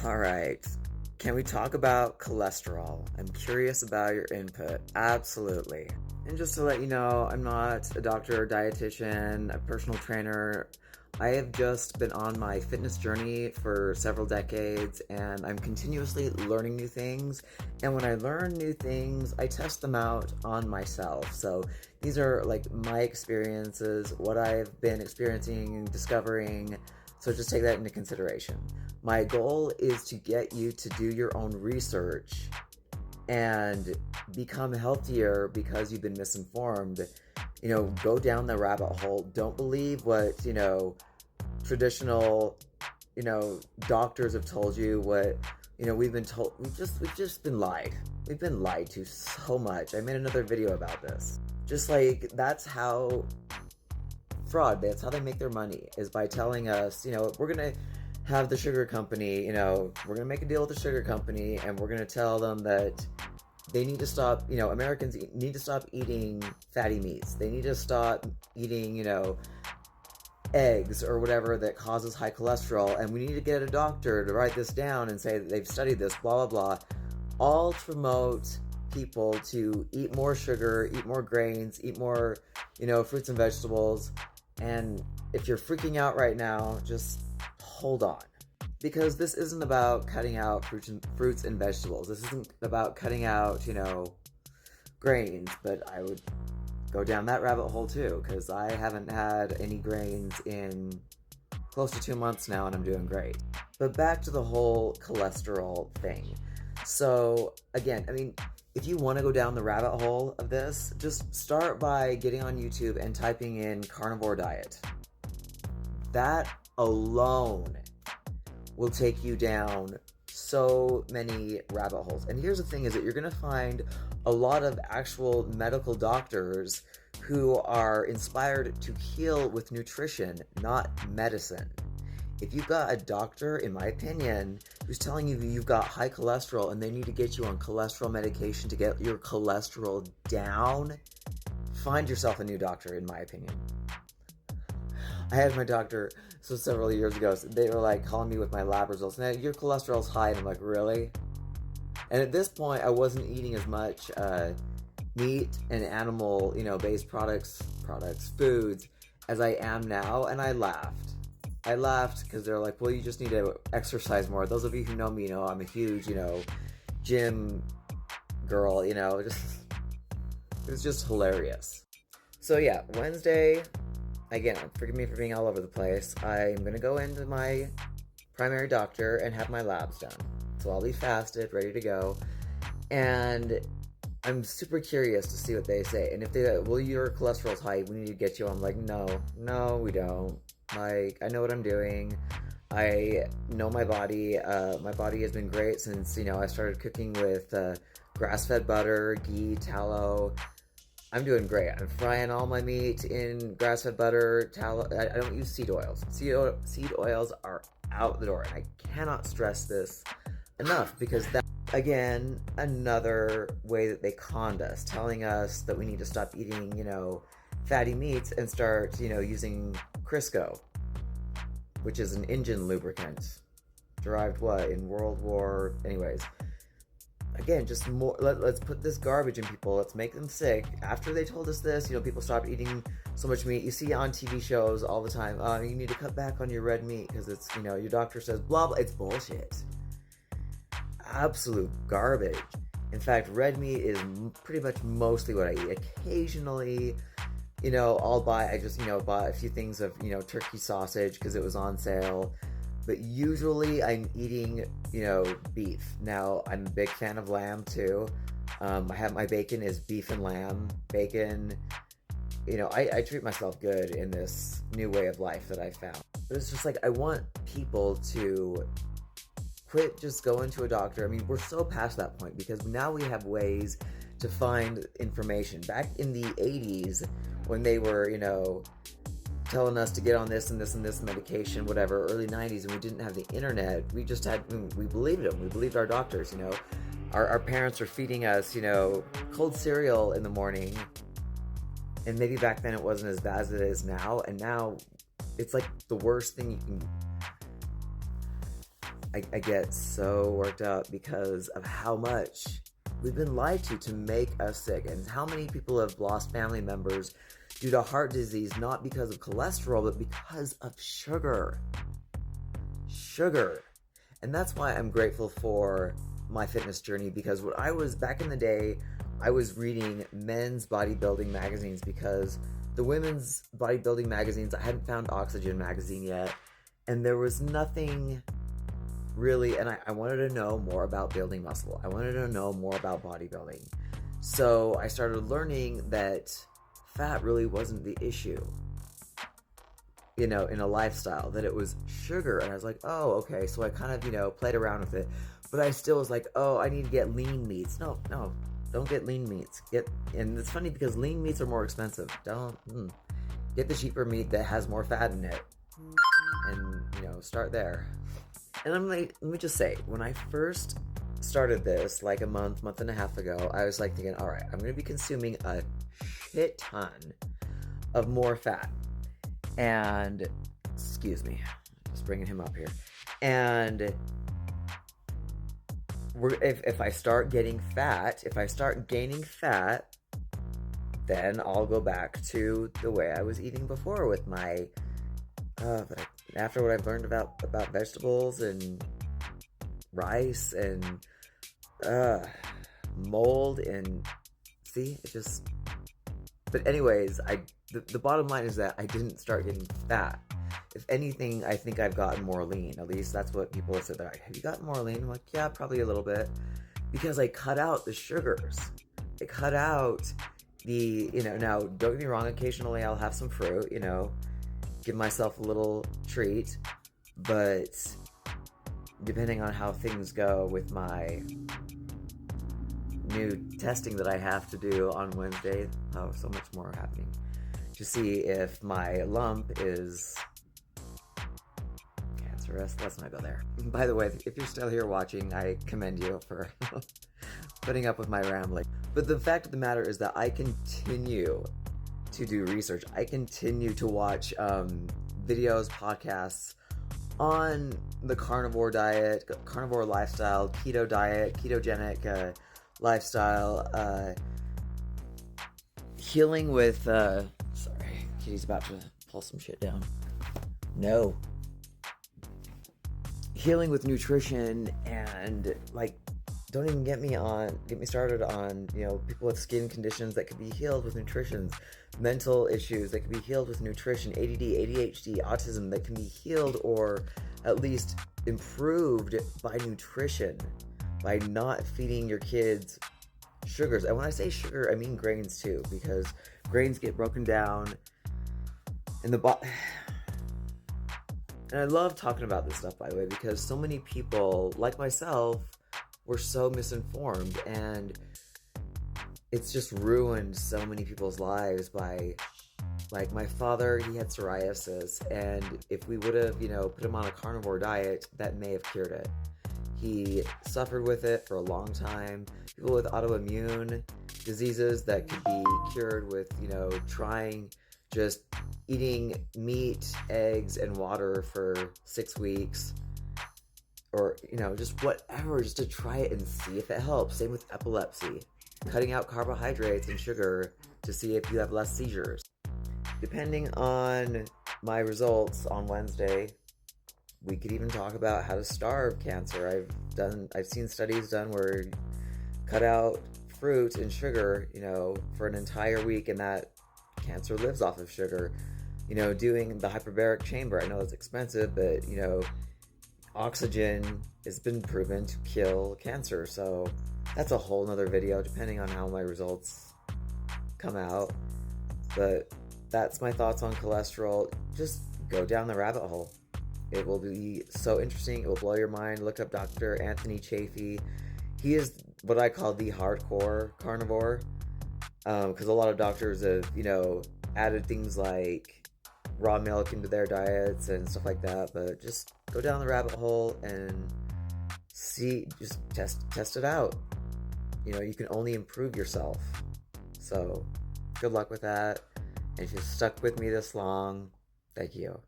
All right. Can we talk about cholesterol? I'm curious about your input. Absolutely. And just to let you know, I'm not a doctor or dietitian, a personal trainer. I have just been on my fitness journey for several decades and I'm continuously learning new things. And when I learn new things, I test them out on myself. So these are like my experiences, what I've been experiencing, discovering. So just take that into consideration. My goal is to get you to do your own research and become healthier because you've been misinformed. Go down the rabbit hole. Don't believe what, traditional, doctors have told you, what, we've been told. We've just been lied. We've been lied to so much. I made another video about this. Just like, that's how fraud, that's how they make their money, is by telling us, we're gonna have the sugar company, we're gonna make a deal with the sugar company and we're gonna tell them that they need to stop, Americans need to stop eating fatty meats. They need to stop eating, eggs or whatever that causes high cholesterol, and we need to get a doctor to write this down and say that they've studied this, blah, blah, blah. All to promote people to eat more sugar, eat more grains, eat more, fruits and vegetables. And if you're freaking out right now, just hold on. Because this isn't about cutting out fruits and vegetables. This isn't about cutting out, grains. But I would go down that rabbit hole too, because I haven't had any grains in close to 2 months now and I'm doing great. But back to the whole cholesterol thing. So again, if you want to go down the rabbit hole of this, just start by getting on YouTube and typing in carnivore diet. That alone will take you down so many rabbit holes. And here's the thing, is that you're going to find a lot of actual medical doctors who are inspired to heal with nutrition, not medicine. If you've got a doctor, in my opinion, who's telling you you've got high cholesterol and they need to get you on cholesterol medication to get your cholesterol down, find yourself a new doctor, in my opinion. I had my doctor, several years ago, they were like calling me with my lab results. Now, your cholesterol's high, and I'm like, really? And at this point, I wasn't eating as much meat and animal, based products, foods, as I am now, and I laughed. I laughed because they're like, well, you just need to exercise more. Those of you who know me know I'm a huge, gym girl, it was just hilarious. So yeah, Wednesday, again, forgive me for being all over the place. I'm going to go into my primary doctor and have my labs done. So I'll be fasted, ready to go. And I'm super curious to see what they say. And if they, well, your cholesterol's high, we need to get you. I'm like, no, we don't. Like, I know what I'm doing. I know my body. My body has been great since, I started cooking with grass-fed butter, ghee, tallow. I'm doing great. I'm frying all my meat in grass-fed butter, tallow. I don't use seed oils. Seed oils are out the door. And I cannot stress this enough, because that, again, another way that they conned us, telling us that we need to stop eating, fatty meats and start, using Crisco, which is an engine lubricant. Derived in World War, anyways. Again, just more, let's put this garbage in people. Let's make them sick. After they told us this, people stopped eating so much meat. You see on TV shows all the time, you need to cut back on your red meat because it's, your doctor says blah, blah. It's bullshit. Absolute garbage. In fact, red meat is pretty much mostly what I eat. Occasionally, I'll buy, I just, bought a few things of, turkey sausage because it was on sale. But usually I'm eating, beef. Now, I'm a big fan of lamb too. I have my bacon is beef and lamb. Bacon, I treat myself good in this new way of life that I found. But it's just like, I want people to quit just going to a doctor. We're so past that point because now we have ways to find information. Back in the 80s, when they were, telling us to get on this and this and this medication, whatever, early 90s, and we didn't have the internet, we just had, we believed them. We believed our doctors, Our parents were feeding us, cold cereal in the morning. And maybe back then it wasn't as bad as it is now. And now it's like the worst thing you can... I get so worked up because of how much we've been lied to make us sick, and how many people have lost family members due to heart disease, not because of cholesterol, but because of sugar. Sugar. And that's why I'm grateful for my fitness journey, because when I was back in the day, I was reading men's bodybuilding magazines, because the women's bodybuilding magazines, I hadn't found Oxygen magazine yet, and there was nothing really, and I wanted to know more about building muscle. I wanted to know more about bodybuilding. So I started learning that fat really wasn't the issue, in a lifestyle, that it was sugar. And I was like, oh, okay. So I kind of, played around with it, but I still was like, oh, I need to get lean meats. No, don't get lean meats. And it's funny because lean meats are more expensive. Get the cheaper meat that has more fat in it, and, start there. And I'm like, let me just say, when I first started this, like a month and a half ago, I was like thinking, all right, I'm going to be consuming a shit ton of more fat. And, excuse me, just bringing him up here. And if I start gaining fat, then I'll go back to the way I was eating before with my, after what I've learned about vegetables and rice and mold, and see, it just, but anyways, the bottom line is that I didn't start getting fat. If anything, I think I've gotten more lean. At least that's what people have said. They're like, have you gotten more lean? I'm like, yeah, probably a little bit, because I cut out the sugars. I cut out the, now don't get me wrong, occasionally I'll have some fruit, give myself a little treat, but depending on how things go with my new testing that I have to do on Wednesday, so much more happening, to see if my lump is cancerous. Let's not go there. By the way, if you're still here watching, I commend you for putting up with my rambling. But the fact of the matter is that I continue to do research. I continue to watch videos, podcasts on the carnivore diet, carnivore lifestyle, keto diet, ketogenic lifestyle, healing with, sorry, Kitty's about to pull some shit down. No. Healing with nutrition, and don't even get me started on, people with skin conditions that could be healed with nutrition, mental issues that could be healed with nutrition, ADD, ADHD, autism that can be healed or at least improved by nutrition, by not feeding your kids sugars. And when I say sugar, I mean grains too, because grains get broken down in the body. And I love talking about this stuff, by the way, because so many people, like myself, were so misinformed, and it's just ruined so many people's lives by, my father, he had psoriasis, and if we would have, put him on a carnivore diet, that may have cured it. He suffered with it for a long time. People with autoimmune diseases that could be cured with, trying just eating meat, eggs, and water for 6 weeks, or, just whatever, just to try it and see if it helps. Same with epilepsy. Cutting out carbohydrates and sugar to see if you have less seizures. Depending on my results on Wednesday, we could even talk about how to starve cancer. I've seen studies done where you cut out fruit and sugar, for an entire week, and that cancer lives off of sugar. Doing the hyperbaric chamber, I know it's expensive, but, oxygen has been proven to kill cancer. So that's a whole nother video, depending on how my results come out. But that's my thoughts on cholesterol. Just go down the rabbit hole. It will be so interesting. It will blow your mind. Look up Dr. Anthony Chaffee. He is what I call the hardcore carnivore, because a lot of doctors have, added things like raw milk into their diets and stuff like that. But just go down the rabbit hole and see, just test it out. You can only improve yourself. So good luck with that. And if you've stuck with me this long, thank you.